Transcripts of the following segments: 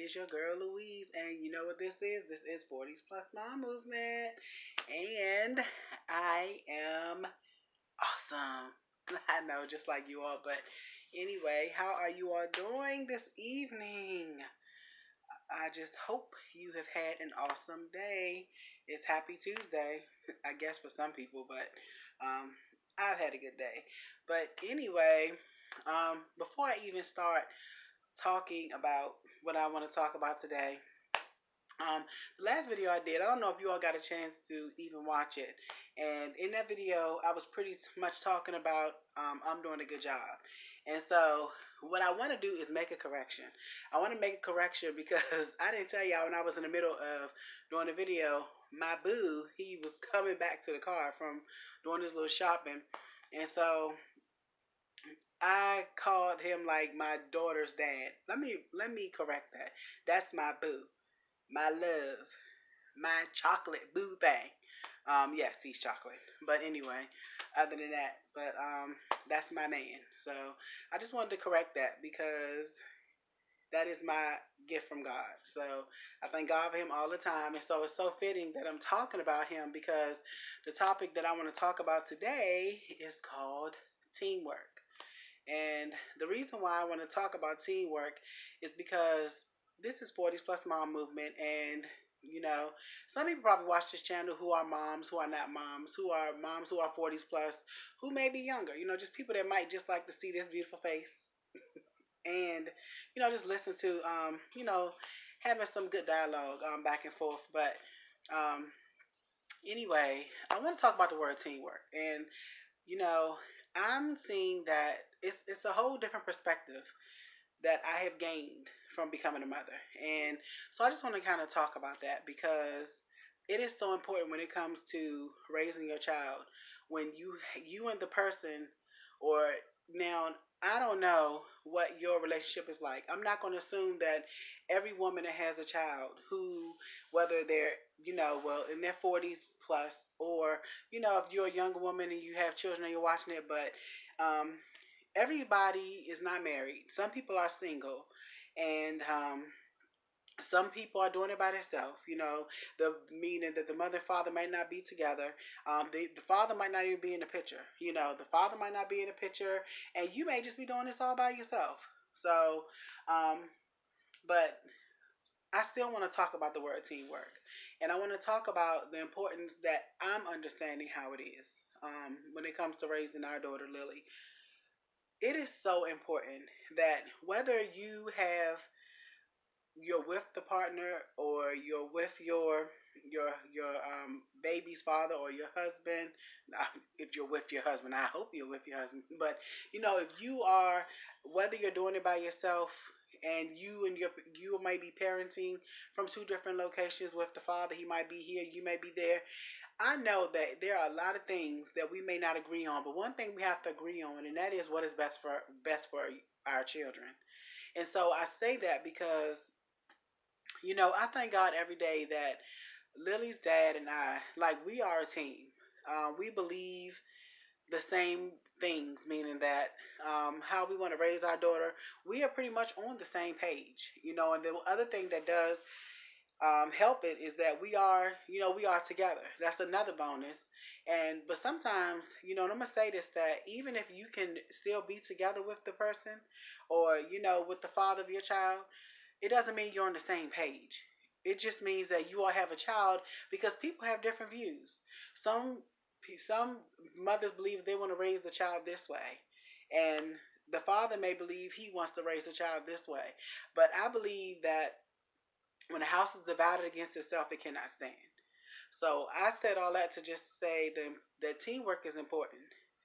is your girl Louise, and you know what this is? This is 40s Plus Mom Movement, and I am awesome. I know, just like you all, but anyway, how are you all doing this evening? I just hope you have had an awesome day. It's Happy Tuesday, I guess, for some people, but um, I've had a good day. But anyway, before I even start talking about what I want to talk about today. The last video I did, I don't know if you all got a chance to even watch it. And in that video, I was pretty much talking about I'm doing a good job. And so, what I want to do is make a correction. I want to make a correction because I didn't tell y'all when I was in the middle of doing the video, my boo, he was coming back to the car from doing his little shopping. And so, I called him like my daughter's dad. Let me correct that. That's my boo, my love, my chocolate boo thing. Yes, he's chocolate. But anyway, other than that, but that's my man. So I just wanted to correct that because that is my gift from God. So I thank God for him all the time. And so it's so fitting that I'm talking about him because the topic that I want to talk about today is called teamwork. And the reason why I want to talk about teamwork is because this is 40s Plus Mom Movement. And, you know, some people probably watch this channel who are moms, who are not moms who are 40s plus, who may be younger, just people that might just like to see this beautiful face and, just listen to, having some good dialogue back and forth. But um, anyway, I want to talk about the word teamwork. And you know, I'm seeing that it's a whole different perspective that I have gained from becoming a mother. And so I just want to kind of talk about that because it is so important when it comes to raising your child. When you and the person, or now I don't know what your relationship is like. I'm not going to assume that every woman that has a child who, whether they're, well, in their 40s plus, or, if you're a younger woman and you have children and you're watching it, but everybody is not married. Some people are single, and some people are doing it by themselves. The meaning that the mother and father might not be together. The father might not even be in the picture. The father might not be in the picture, and you may just be doing this all by yourself. So, but I still want to talk about the word teamwork, and I want to talk about the importance that I'm understanding how it is when it comes to raising our daughter Lily. It is so important that whether you're with the partner, or you're with your baby's father, or your husband. If you're with your husband, I hope you're with your husband. But if you are, whether you're doing it by yourself, and you might be parenting from two different locations with the father. He might be here, you may be there. I know that there are a lot of things that we may not agree on, but one thing we have to agree on, and that is what is best for our children. And so I say that because I thank God every day that Lily's dad and I, like, we are a team. We believe the same things, meaning that how we want to raise our daughter, we are pretty much on the same page. And the other thing that does help it is that we are together. That's another bonus. And but sometimes, and I'm gonna say this, that even if you can still be together with the person, or with the father of your child, it doesn't mean you're on the same page. It just means that you all have a child, because people have different views. Some mothers believe they want to raise the child this way, and the father may believe he wants to raise the child this way. But I believe that when a house is divided against itself, it cannot stand. So I said all that to just say that teamwork is important.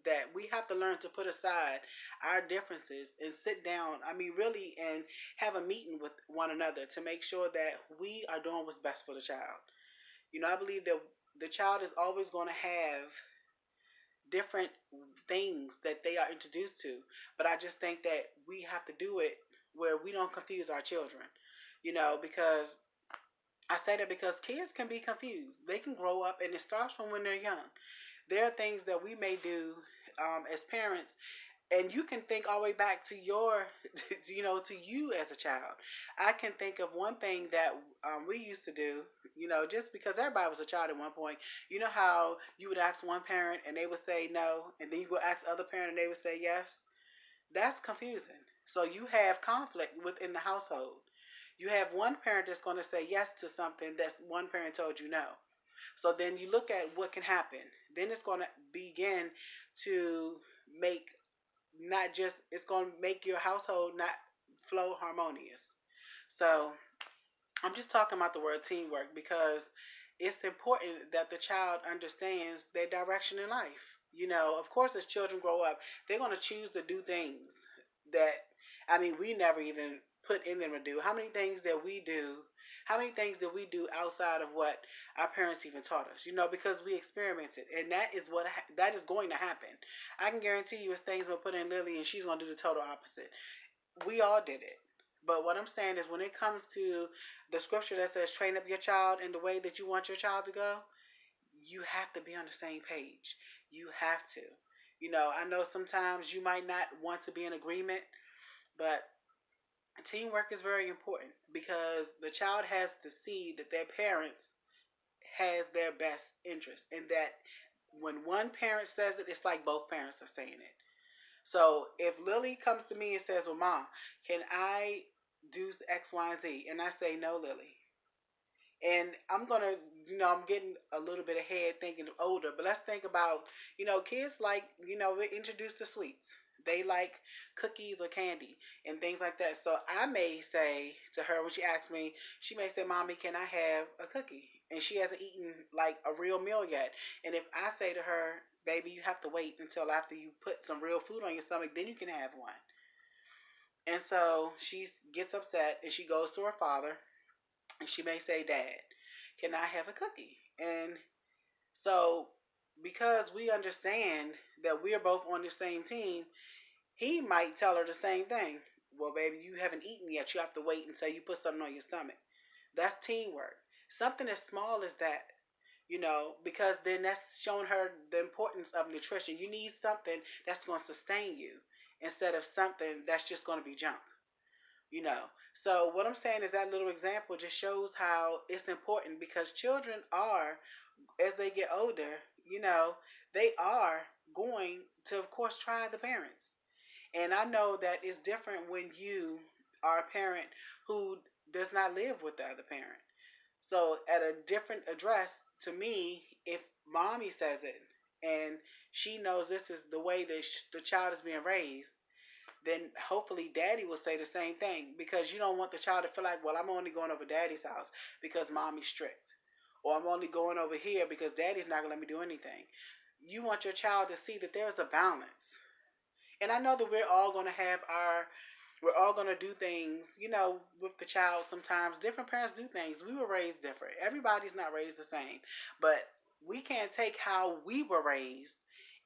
That we have to learn to put aside our differences and sit down. I mean, really, and have a meeting with one another to make sure that we are doing what's best for the child. I believe that the child is always going to have different things that they are introduced to, but I just think that we have to do it where we don't confuse our children. Because I say that because kids can be confused. They can grow up, and it starts from when they're young. There are things that we may do as parents. And you can think all the way back to your, to you as a child. I can think of one thing that we used to do, just because everybody was a child at one point. You know how you would ask one parent and they would say no, and then you go ask the other parent and they would say yes? That's confusing. So you have conflict within the household. You have one parent that's going to say yes to something that one parent told you no. So then you look at what can happen. Then it's going to begin to make, not just, it's going to make your household not flow harmonious. So I'm just talking about the word teamwork because it's important that the child understands their direction in life. Of course, as children grow up, they're going to choose to do things that, I mean, we never even put in them to do. How many things did we do outside of what our parents even taught us? Because we experimented, and that is going to happen. I can guarantee you, it's things we'll put in Lily, and she's going to do the total opposite. We all did it. But what I'm saying is, when it comes to the scripture that says, train up your child in the way that you want your child to go, you have to be on the same page. You have to. I know sometimes you might not want to be in agreement, but teamwork is very important because the child has to see that their parents has their best interest, and that when one parent says it, it's like both parents are saying it. So if Lily comes to me and says, well, Mom, can I do X, Y, and Z? And I say, no, Lily. And I'm going to, I'm getting a little bit ahead thinking older, but let's think about, kids like, we're introduced to sweets. They like cookies or candy and things like that. So I may say to her when she asks me, she may say, Mommy, can I have a cookie? And she hasn't eaten like a real meal yet. And if I say to her, baby, you have to wait until after you put some real food on your stomach, then you can have one. And so she gets upset and she goes to her father and she may say, Dad, can I have a cookie? And so, because we understand that we're both on the same team, he might tell her the same thing. Well, baby, you haven't eaten yet. You have to wait until you put something on your stomach. That's teamwork. Something as small as that, because then that's showing her the importance of nutrition. You need something that's going to sustain you instead of something that's just going to be junk you know. So what I'm saying is that little example just shows how it's important because children are, as they get older, they are going to, of course, try the parents. And I know that it's different when you are a parent who does not live with the other parent. So at a different address, to me, if mommy says it and she knows this is the way that the child is being raised, then hopefully daddy will say the same thing because you don't want the child to feel like, well, I'm only going over daddy's house because mommy's strict. Or I'm only going over here because daddy's not going to let me do anything. You want your child to see that there's a balance. And I know that we're all going to do things, with the child sometimes. Different parents do things. We were raised different. Everybody's not raised the same. But we can't take how we were raised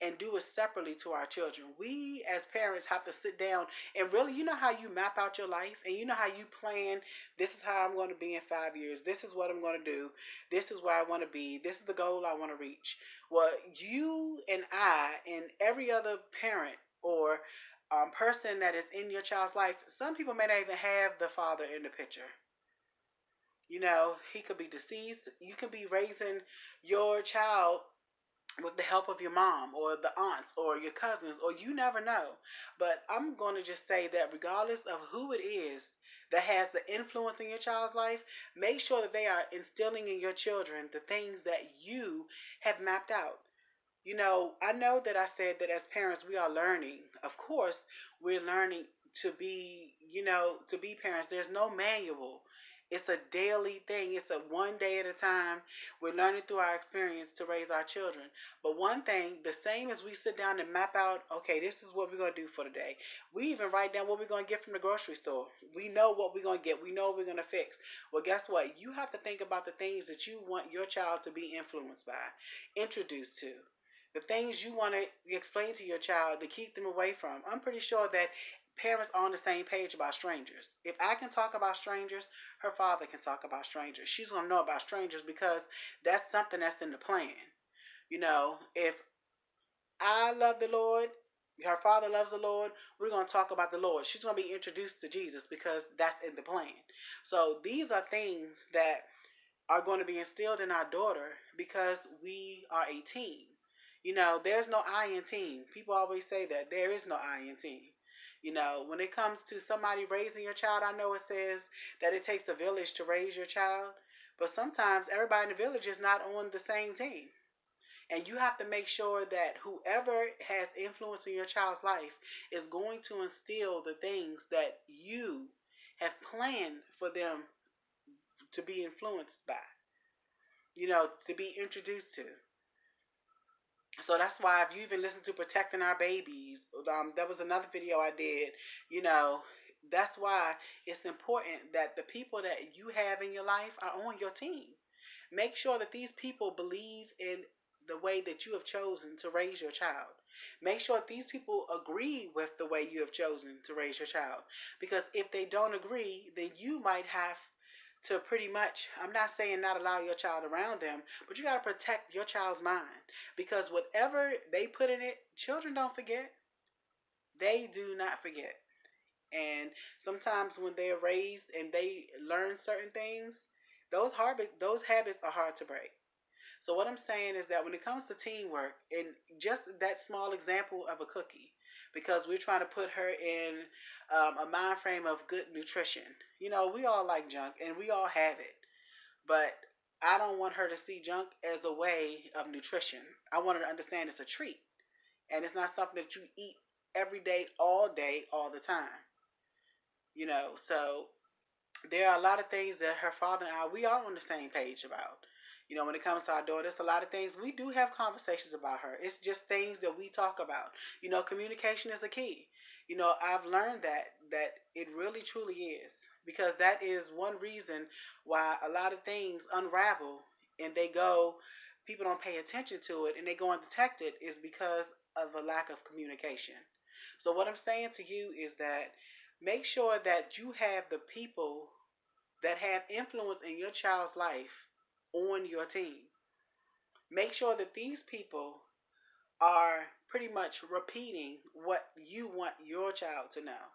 and do it separately to our children. We as parents have to sit down and really, how you map out your life and how you plan, this is how I'm going to be in 5 years. This is what I'm going to do. This is where I want to be. This is the goal I want to reach. Well, you and I and every other parent or person that is in your child's life, some people may not even have the father in the picture. He could be deceased. You could be raising your child with the help of your mom or the aunts or your cousins, or you never know. But I'm going to just say that regardless of who it is that has the influence in your child's life, make sure that they are instilling in your children the things that you have mapped out. I know that I said that as parents, we are learning. Of course, we're learning to be parents. There's no manual. It's a daily thing. It's a one day at a time. We're learning through our experience to raise our children. But one thing, the same as we sit down and map out, okay, this is what we're going to do for the day. We even write down what we're going to get from the grocery store. We know what we're going to get. We know what we're going to fix. Well, guess what? You have to think about the things that you want your child to be influenced by, introduced to, the things you want to explain to your child to keep them away from. I'm pretty sure that parents are on the same page about strangers. If I can talk about strangers, her father can talk about strangers. She's going to know about strangers because that's something that's in the plan. If I love the Lord Her father loves the Lord. We're going to talk about the Lord. She's going to be introduced to Jesus because that's in the plan. So these are things that are going to be instilled in our daughter because we are a team. There's no I in team. People always say that. There is no I in team. When it comes to somebody raising your child, I know it says that it takes a village to raise your child, but sometimes everybody in the village is not on the same team. And you have to make sure that whoever has influence in your child's life is going to instill the things that you have planned for them to be influenced by, to be introduced to. So that's why if you even listen to Protecting Our Babies, that was another video I did, you know, that's why it's important that the people that you have in your life are on your team. Make sure that these people believe in the way that you have chosen to raise your child. Make sure that these people agree with the way you have chosen to raise your child. Because if they don't agree, then you might have to pretty much, I'm not saying not allow your child around them, but you got to protect your child's mind. Because whatever they put in it, children don't forget. They do not forget. And sometimes when they're raised and they learn certain things, those habits are hard to break. So what I'm saying is that when it comes to teamwork, and just that small example of a cookie, because we're trying to put her in a mind frame of good nutrition. We all like junk, and we all have it, but I don't want her to see junk as a way of nutrition. I want her to understand it's a treat, and it's not something that you eat every day, all the time. So there are a lot of things that her father and we are on the same page about. When it comes to our daughter, there's a lot of things we do have conversations about her. It's just things that we talk about. Communication is the key. I've learned that it really truly is, because that is one reason why a lot of things unravel and they go. People don't pay attention to it and they go undetected is because of a lack of communication. So what I'm saying to you is that make sure that you have the people that have influence in your child's life on your team. Make sure that these people are pretty much repeating what you want your child to know.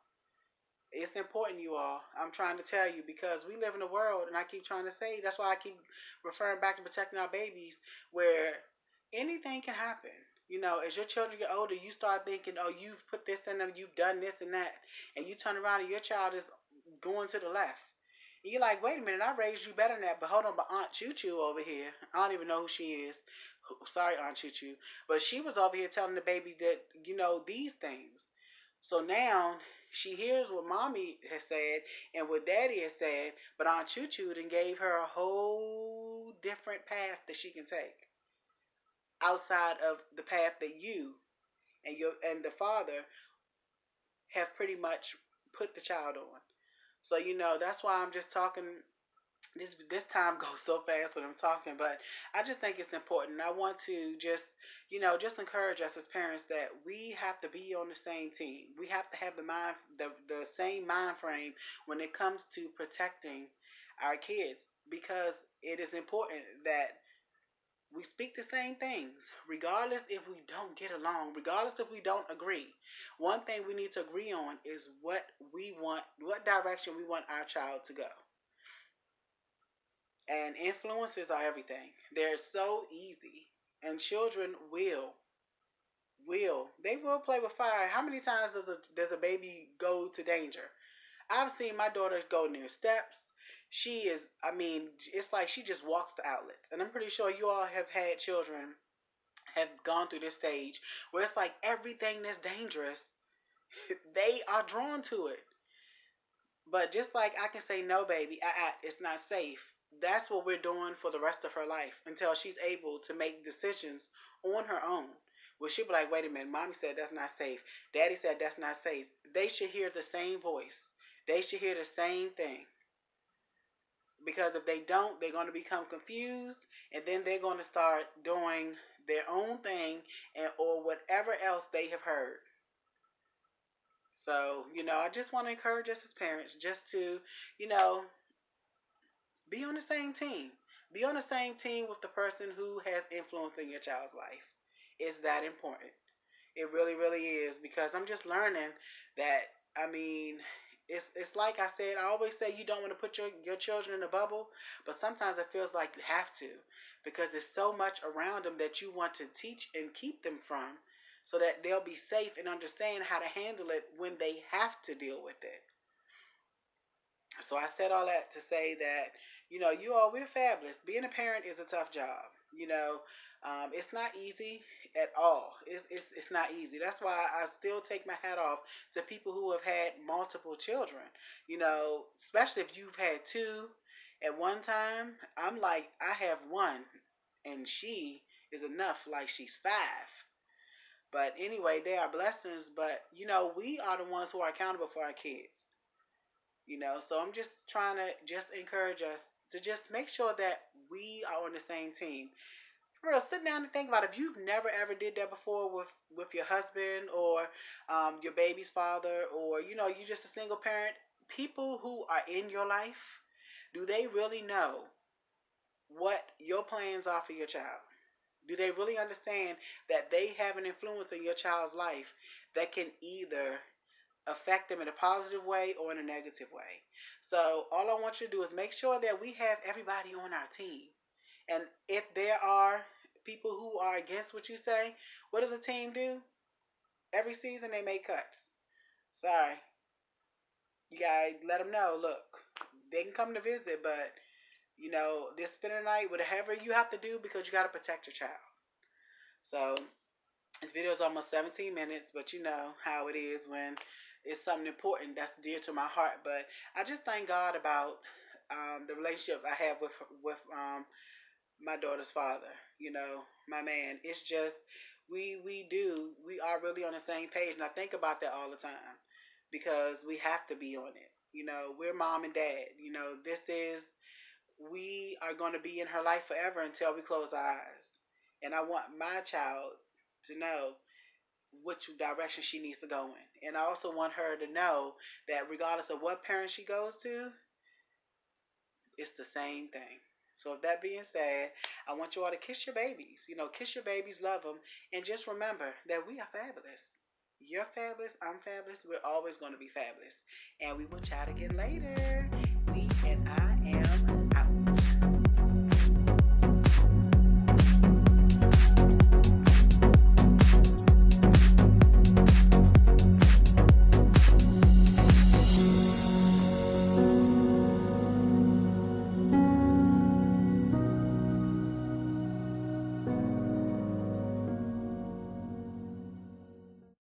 It's important, you all. I'm trying to tell you because we live in a world, and I keep trying to say, that's why I keep referring back to Protecting Our Babies, where anything can happen. As your children get older, you start thinking, oh, you've put this in them, you've done this and that, and you turn around and your child is going to the left. And you're like, wait a minute, I raised you better than that, but hold on, but Aunt Choo Choo over here, I don't even know who she is. Sorry, Aunt Choo Choo. But she was over here telling the baby that, these things. So now she hears what mommy has said and what daddy has said, but Aunt Choo Choo then gave her a whole different path that she can take outside of the path that you and the father have pretty much put the child on. So that's why I'm just talking. This time goes so fast when I'm talking, but I just think it's important. I want to just encourage us as parents that we have to be on the same team. We have to have the same mind frame when it comes to protecting our kids, because it is important that we speak the same things, regardless if we don't get along, regardless if we don't agree. One thing we need to agree on is what we want, what direction we want our child to go. And influences are everything. They're so easy. And children they will play with fire. How many times does a baby go to danger? I've seen my daughter go near steps. She is, I mean, it's like she just walks the outlets. And I'm pretty sure you all have had children have gone through this stage where it's like everything that's dangerous, they are drawn to it. But just like I can say, no, baby, it's not safe. That's what we're doing for the rest of her life until she's able to make decisions on her own. Well, she'll be like, wait a minute, mommy said that's not safe. Daddy said that's not safe. They should hear the same voice. They should hear the same thing. Because if they don't, they're going to become confused, and then they're going to start doing their own thing or whatever else they have heard. So, I just want to encourage us as parents just to, you know, be on the same team. Be on the same team with the person who has influence in your child's life. It's that important. It really, really is, because I'm just learning that. I mean, it's like I said. I always say you don't want to put your children in a bubble, but sometimes it feels like you have to, because there's so much around them that you want to teach and keep them from, so that they'll be safe and understand how to handle it when they have to deal with it. So I said all that to say that, you all, we're fabulous. Being a parent is a tough job. It's not easy at all. It's not easy. That's why I still take my hat off to people who have had multiple children. Especially if you've had two at one time. I'm like, I have one, and she is enough. Like, she's five. But anyway, they are blessings. But we are the ones who are accountable for our kids. So I'm just trying to just encourage us to just make sure that we are on the same team. For real, sit down and think about it. If you've never ever did that before with your husband, or your baby's father, or you just a single parent. People who are in your life, do they really know what your plans are for your child? Do they really understand that they have an influence in your child's life that can either affect them in a positive way or in a negative way? So all I want you to do is make sure that we have everybody on our team. And if there are people who are against what you say, what does a team do? Every season they make cuts. Sorry, you guys let them know. Look, they can come to visit, but this spend the night, whatever you have to do, because you got to protect your child. So this video is almost 17 minutes, but you know how it is when it's something important that's dear to my heart. But I just thank God about the relationship I have with my daughter's father. My man. It's just we are really on the same page, and I think about that all the time, because we have to be on it. We're mom and dad. This is we are going to be in her life forever until we close our eyes. And I want my child to know which direction she needs to go in. And I also want her to know that regardless of what parent she goes to, it's the same thing. So, with that being said, I want you all to kiss your babies. Kiss your babies, love them, and just remember that we are fabulous. You're fabulous. I'm fabulous. We're always going to be fabulous. And we will chat again later. We and I.